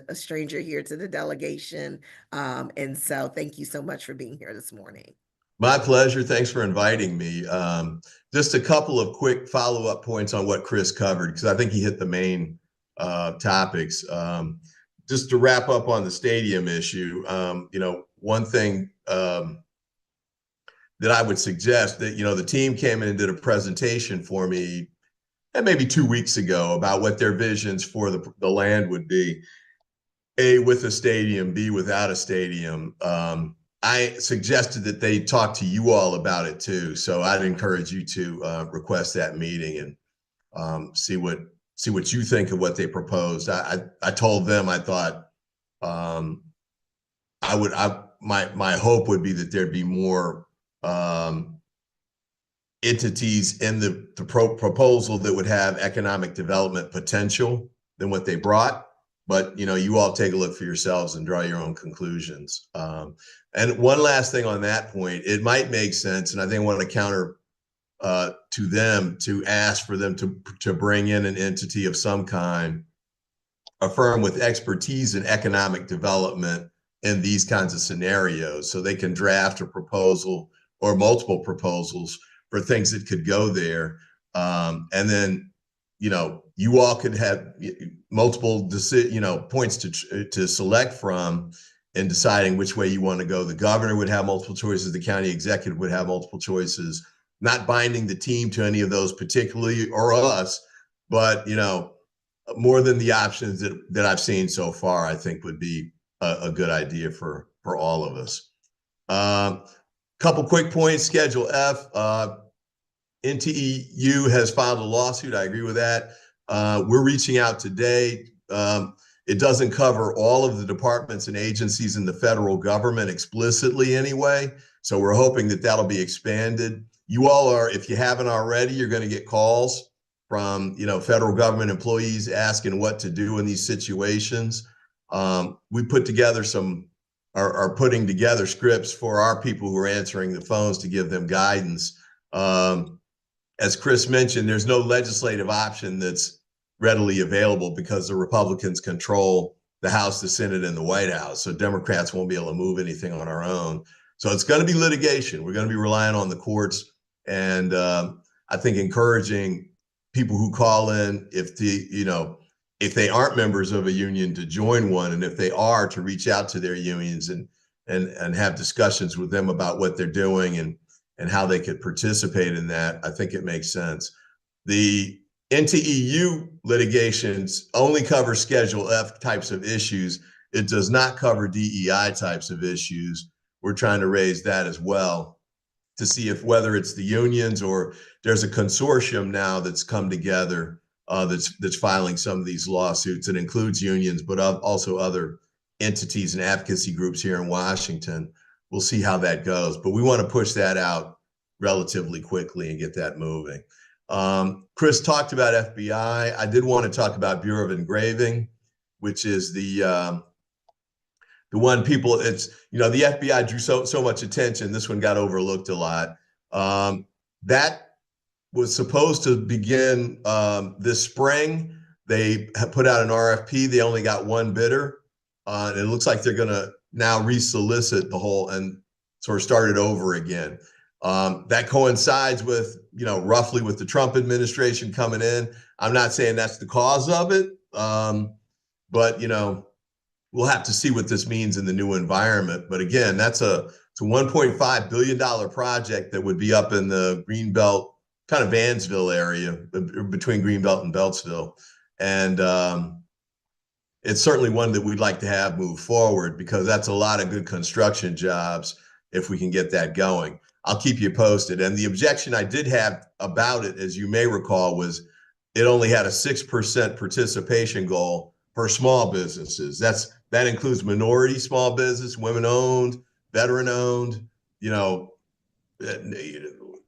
a stranger here to the delegation. And so thank you so much for being here this morning. My pleasure. Thanks for inviting me. Just a couple of quick follow-up points on what Chris covered, because I think he hit the main topics. Just to wrap up on the stadium issue, one thing that I would suggest that, the team came in and did a presentation for me and maybe 2 weeks ago about what their visions for the land would be. A, with a stadium, B, without a stadium. I suggested that they talk to you all about it too. So I'd encourage you to request that meeting and see what you think of what they proposed. I told them I thought my hope would be that there'd be more entities in the proposal that would have economic development potential than what they brought. But, you all take a look for yourselves and draw your own conclusions. And one last thing on that point, it might make sense, and I think I want to counter to them to ask for them to bring in an entity of some kind, a firm with expertise in economic development in these kinds of scenarios, so they can draft a proposal or multiple proposals for things that could go there. And then, you all could have multiple points to select from in deciding which way you want to go. The governor would have multiple choices. The county executive would have multiple choices, not binding the team to any of those particularly or us, but, more than the options that I've seen so far, I think would be a good idea for all of us. Couple quick points. Schedule F. NTEU has filed a lawsuit. I agree with that. We're reaching out today. It doesn't cover all of the departments and agencies in the federal government explicitly anyway. So we're hoping that that'll be expanded. You all are, if you haven't already, you're going to get calls from, federal government employees asking what to do in these situations. We put together are putting together scripts for our people who are answering the phones to give them guidance. As Chris mentioned, there's no legislative option that's readily available because the Republicans control the House, the Senate, and the White House. So Democrats won't be able to move anything on our own. So it's going to be litigation. We're going to be relying on the courts. And I think encouraging people who call in, if they aren't members of a union, to join one. And if they are, to reach out to their unions and have discussions with them about what they're doing and how they could participate in that. I think it makes sense. The NTEU litigations only cover Schedule F types of issues. It does not cover DEI types of issues. We're trying to raise that as well to see if whether it's the unions or there's a consortium now that's come together that's filing some of these lawsuits. It includes unions, but also other entities and advocacy groups here in Washington. We'll see how that goes, but we want to push that out relatively quickly and get that moving. Chris talked about FBI. I did want to talk about Bureau of Engraving, which is the one people, it's, the FBI drew so much attention. This one got overlooked a lot. That was supposed to begin this spring. They have put out an RFP. They only got one bidder. And it looks like they're going to now resolicit the whole and sort of start it over again. That coincides with, roughly with the Trump administration coming in. I'm not saying that's the cause of it, but, we'll have to see what this means in the new environment. But again, it's a $1.5 billion project that would be up in the Greenbelt, kind of Vansville area, between Greenbelt and Beltsville. And it's certainly one that we'd like to have move forward, because that's a lot of good construction jobs if we can get that going. I'll keep you posted. And the objection I did have about it, as you may recall, was it only had a 6% participation goal for small businesses. That includes minority small business, women-owned, veteran-owned,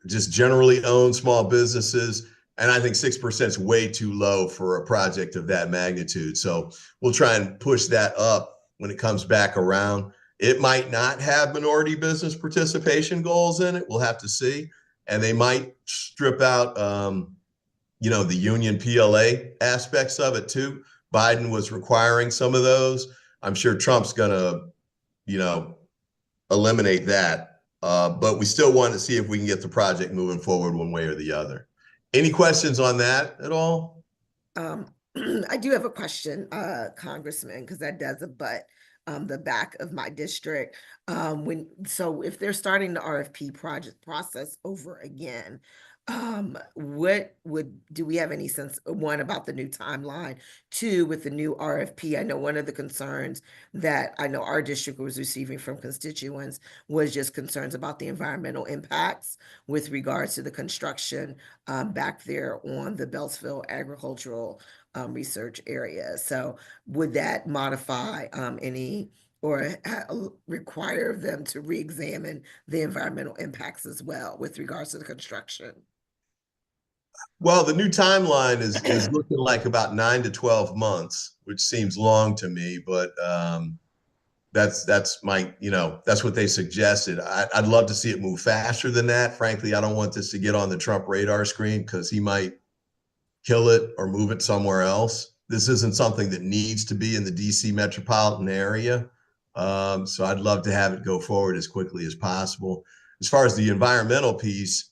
just generally owned small businesses. And I think 6% is way too low for a project of that magnitude. So we'll try and push that up when it comes back around. It might not have minority business participation goals in it. We'll have to see. And they might strip out, the union PLA aspects of it too. Biden was requiring some of those. I'm sure Trump's going to, you know, eliminate that. But we still want to see if we can get the project moving forward one way or the other. Any questions on that at all? Um, I do have a question, Congressman, because that does abut the back of my district. So if they're starting the RFP project process over again, do we have any sense, one, about the new timeline? Two, with the new RFP, I know one of the concerns that I know our district was receiving from constituents was just concerns about the environmental impacts with regards to the construction back there on the Beltsville agricultural research area. So would that modify any or require them to re-examine the environmental impacts as well with regards to the construction? Well, the new timeline is looking like about 9 to 12 months, which seems long to me, but that's my, that's what they suggested. I'd love to see it move faster than that. Frankly, I don't want this to get on the Trump radar screen because he might kill it or move it somewhere else. This isn't something that needs to be in the DC metropolitan area. So I'd love to have it go forward as quickly as possible. As far as the environmental piece,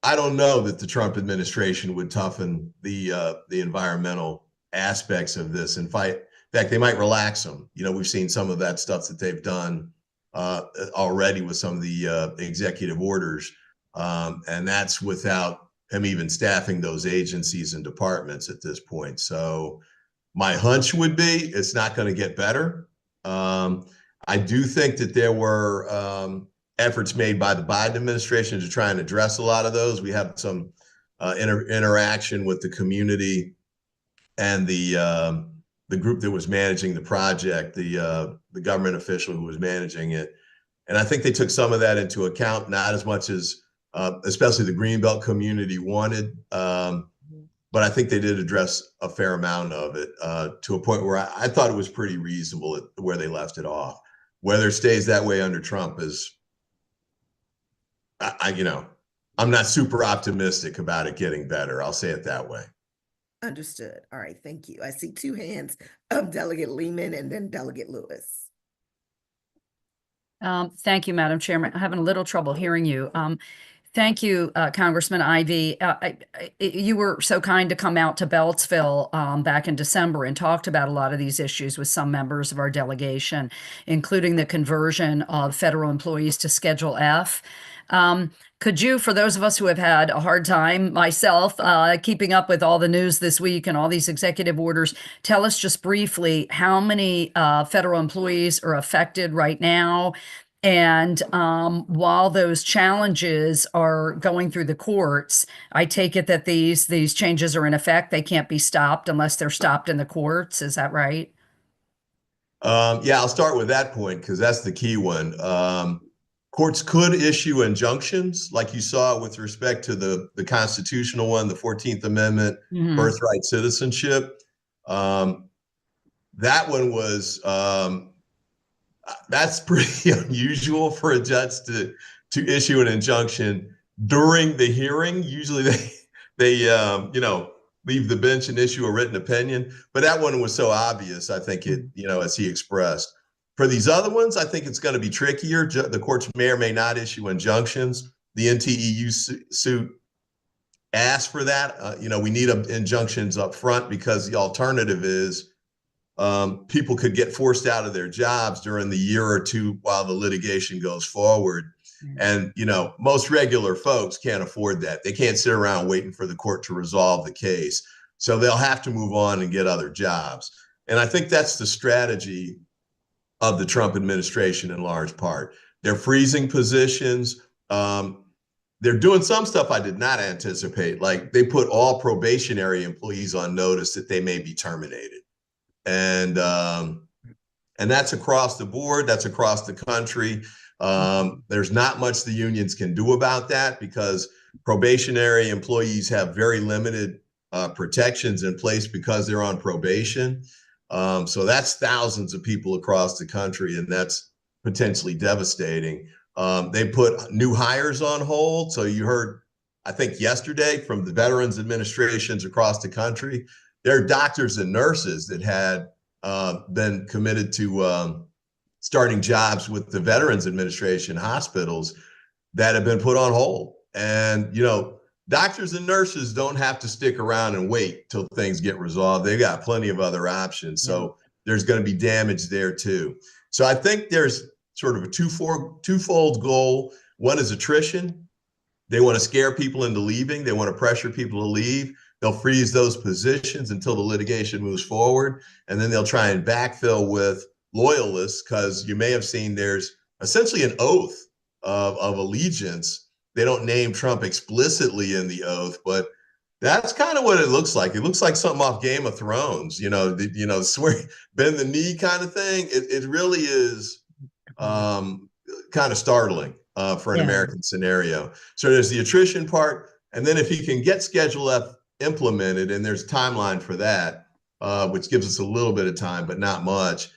I don't know that the Trump administration would toughen the environmental aspects of this and fight. In fact, they might relax them. We've seen some of that stuff that they've done already with some of the executive orders, and that's without him even staffing those agencies and departments at this point. So my hunch would be it's not going to get better. I do think that there were efforts made by the Biden administration to try and address a lot of those. We have some interaction with the community and the group that was managing the project, the government official who was managing it. And I think they took some of that into account, not as much as especially the Greenbelt community wanted. But I think they did address a fair amount of it to a point where I thought it was pretty reasonable where they left it off. Whether it stays that way under Trump is, I'm not super optimistic about it getting better. I'll say it that way. Understood. All right, thank you. I see two hands, Delegate Lehman and then Delegate Lewis. Thank you, Madam Chairman. I'm having a little trouble hearing you. Thank you, Congressman Ivey. You were so kind to come out to Beltsville back in December and talked about a lot of these issues with some members of our delegation, including the conversion of federal employees to Schedule F. Could you, for those of us who have had a hard time, myself, keeping up with all the news this week and all these executive orders, tell us just briefly how many federal employees are affected right now? And while those challenges are going through the courts, I take it that these changes are in effect. They can't be stopped unless they're stopped in the courts. Is that right? Yeah, I'll start with that point because that's the key one. Courts could issue injunctions, like you saw with respect to the constitutional one, the 14th Amendment, birthright citizenship. That one was that's pretty unusual for a judge to issue an injunction during the hearing. Usually they leave the bench and issue a written opinion, but that one was so obvious. I think it, as he expressed. For these other ones, I think it's going to be trickier. The courts may or may not issue injunctions. The NTEU suit asked for that. We need injunctions up front because the alternative is people could get forced out of their jobs during the year or two while the litigation goes forward. And, most regular folks can't afford that. They can't sit around waiting for the court to resolve the case. So they'll have to move on and get other jobs. And I think that's the strategy of the Trump administration in large part. They're freezing positions. They're doing some stuff I did not anticipate. Like they put all probationary employees on notice that they may be terminated. And that's across the board. That's across the country. There's not much the unions can do about that because probationary employees have very limited protections in place because they're on probation. So that's thousands of people across the country, and that's potentially devastating. They put new hires on hold. So you heard, I think yesterday from the veterans administrations across the country, there are doctors and nurses that had been committed to starting jobs with the Veterans Administration hospitals that have been put on hold. And, doctors and nurses don't have to stick around and wait till things get resolved. They've got plenty of other options. So there's going to be damage there too. So I think there's sort of a twofold goal. One is attrition. They want to scare people into leaving. They want to pressure people to leave. They'll freeze those positions until the litigation moves forward. And then they'll try and backfill with loyalists, because you may have seen there's essentially an oath of allegiance. They don't name Trump explicitly in the oath, but that's kind of what it looks like. It looks like something off Game of Thrones, swear, bend the knee kind of thing. It really is kind of startling for an American scenario. So there's the attrition part. And then if he can get Schedule F implemented, and there's a timeline for that, which gives us a little bit of time, but not much,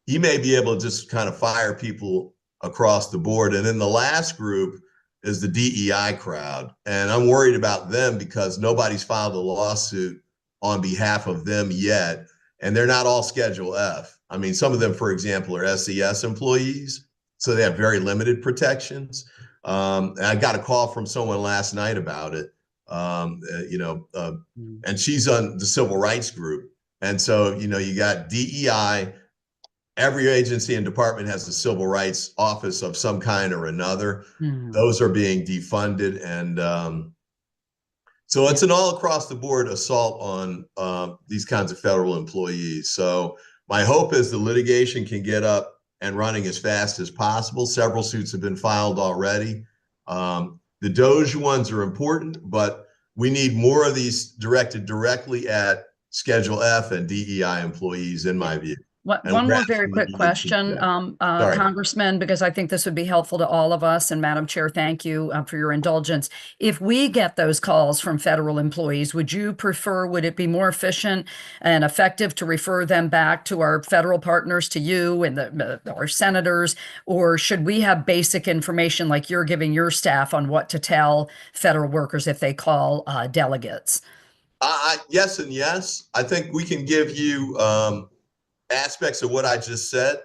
he may be able to just kind of fire people across the board. And then the last group is the DEI crowd. And I'm worried about them because nobody's filed a lawsuit on behalf of them yet. And they're not all Schedule F. I mean, some of them, for example, are SES employees, so they have very limited protections. And I got a call from someone last night about it, and she's on the civil rights group. And so, you got DEI. Every agency and department has a civil rights office of some kind or another. Those are being defunded. And so it's an all across the board assault on these kinds of federal employees. So my hope is the litigation can get up and running as fast as possible. Several suits have been filed already. The DOJ ones are important, but we need more of these directed directly at Schedule F and DEI employees, in my view. One more very quick question, Congressman, because I think this would be helpful to all of us. And Madam Chair, thank you for your indulgence. If we get those calls from federal employees, would it be more efficient and effective to refer them back to our federal partners, to you and our senators, or should we have basic information like you're giving your staff on what to tell federal workers if they call delegates? Yes and yes. I think we can give you aspects of what I just said,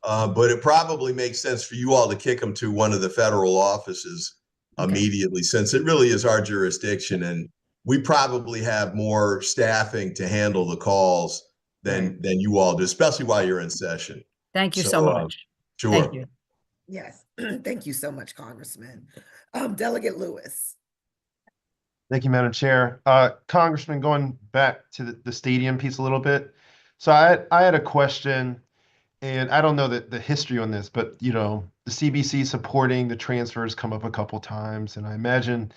but it probably makes sense for you all to kick them to one of the federal offices immediately, since it really is our jurisdiction, and we probably have more staffing to handle the calls than you all do, especially while you're in session. Thank you so much. Sure. Thank you. Yes. Thank you so much, Congressman. Delegate Lewis. Thank you, Madam Chair. Congressman, going back to the stadium piece a little bit. So I had a question, and I don't know the history on this, but the CBC supporting the transfers come up a couple times, and I imagine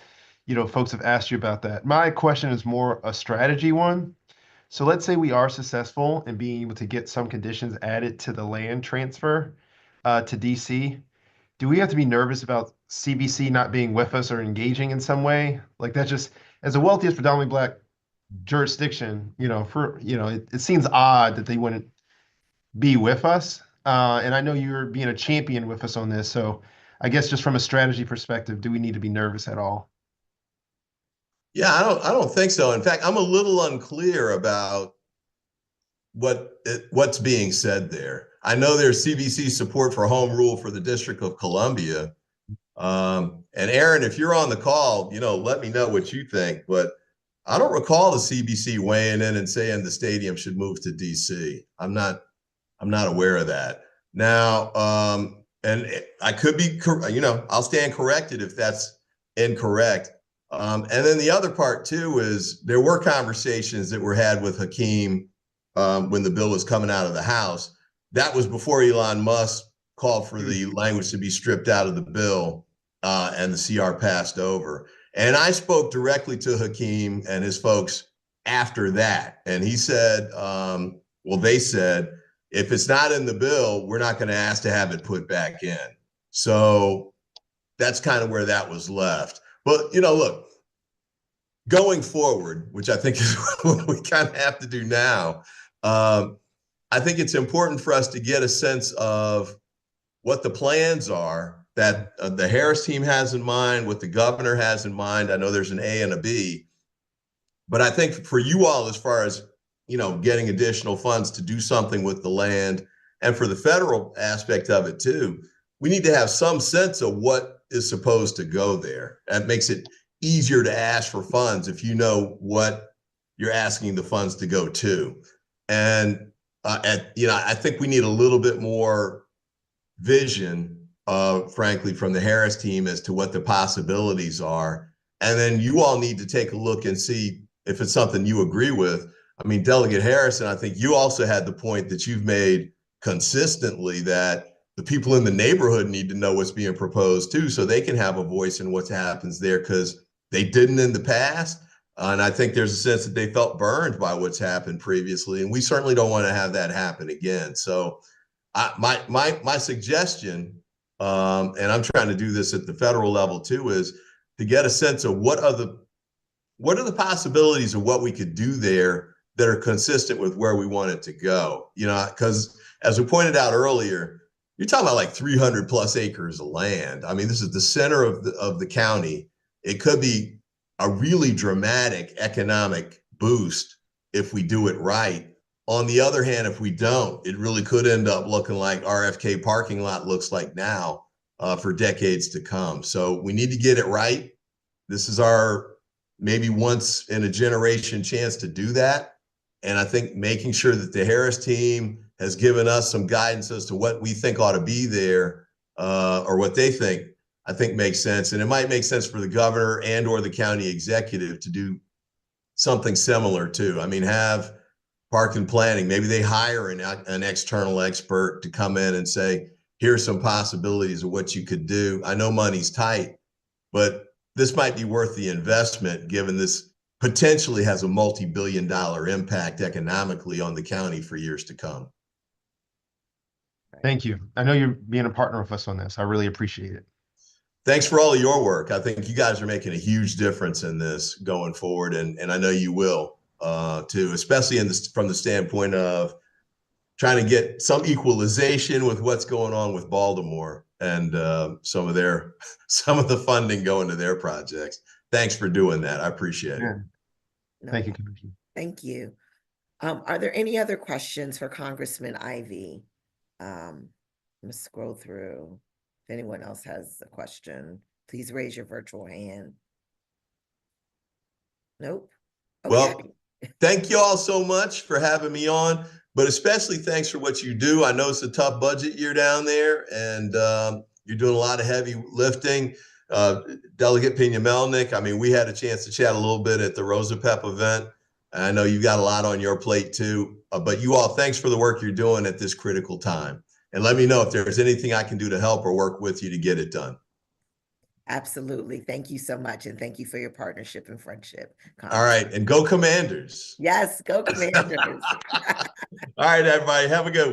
folks have asked you about that. My question is more a strategy one. So let's say we are successful in being able to get some conditions added to the land transfer to DC. Do we have to be nervous about CBC not being with us or engaging in some way? Like that, just as the wealthiest predominantly Black jurisdiction, it seems odd that they wouldn't be with us. And I know you're being a champion with us on this. So I guess just from a strategy perspective, do we need to be nervous at all? Yeah, I don't think so. In fact, I'm a little unclear about what's being said there. I know there's CBC support for home rule for the District of Columbia. And Aaron, if you're on the call, let me know what you think. But I don't recall the CBC weighing in and saying the stadium should move to DC. I'm not aware of that. Now, and I could be, I'll stand corrected if that's incorrect. And then the other part too is there were conversations that were had with Hakeem when the bill was coming out of the House. That was before Elon Musk called for the language to be stripped out of the bill, and the CR passed over. And I spoke directly to Hakeem and his folks after that. And he said, they said, if it's not in the bill, we're not going to ask to have it put back in. So that's kind of where that was left. But, look, going forward, which I think is what we kind of have to do now, I think it's important for us to get a sense of what the plans are that the Harris team has in mind, what the governor has in mind. I know there's an A and a B. But I think for you all, as far as, getting additional funds to do something with the land, and for the federal aspect of it too, we need to have some sense of what is supposed to go there. That makes it easier to ask for funds if you know what you're asking the funds to go to. And I think we need a little bit more vision, frankly, from the Harris team as to what the possibilities are. And then you all need to take a look and see if it's something you agree with. I mean, Delegate Harrison, I think you also had the point that you've made consistently, that the people in the neighborhood need to know what's being proposed too, so they can have a voice in what happens there, because they didn't in the past. And I think there's a sense that they felt burned by what's happened previously, and we certainly don't want to have that happen again. So my suggestion, and I'm trying to do this at the federal level too, is to get a sense of what are the possibilities of what we could do there that are consistent with where we want it to go. Because as we pointed out earlier, you're talking about like 300 plus acres of land. I mean, this is the center of the county. It could be a really dramatic economic boost if we do it right. On the other hand, if we don't, it really could end up looking like RFK parking lot looks like now, for decades to come. So we need to get it right. This is our maybe once in a generation chance to do that. And I think making sure that the Harris team has given us some guidance as to what we think ought to be there, or what they think, I think makes sense. And it might make sense for the governor and or the county executive to do something similar too. I mean, have park and planning, maybe they hire an external expert to come in and say, here's some possibilities of what you could do. I know money's tight, but this might be worth the investment, given this potentially has a multi-billion-dollar impact economically on the county for years to come. Thank you. I know you're being a partner with us on this. I really appreciate it. Thanks for all of your work. I think you guys are making a huge difference in this going forward, and I know you will too, especially from the standpoint of trying to get some equalization with what's going on with Baltimore and some of the funding going to their projects. Thanks for doing that. I appreciate it. No, Thank you, Commissioner. thank you. Are there any other questions for Congressman Ivey? I'm gonna scroll through. If anyone else has a question, please raise your virtual hand. Nope. Okay. Well, thank you all so much for having me on, but especially thanks for what you do. I know it's a tough budget year down there, and you're doing a lot of heavy lifting. Delegate Pena-Melnick, I mean, we had a chance to chat a little bit at the Rosa Pep event. I know you've got a lot on your plate too, but you all, thanks for the work you're doing at this critical time. And let me know if there's anything I can do to help or work with you to get it done. Absolutely. Thank you so much. And thank you for your partnership and friendship. All right. And go Commanders. Yes, go Commanders. All right, everybody. Have a good one.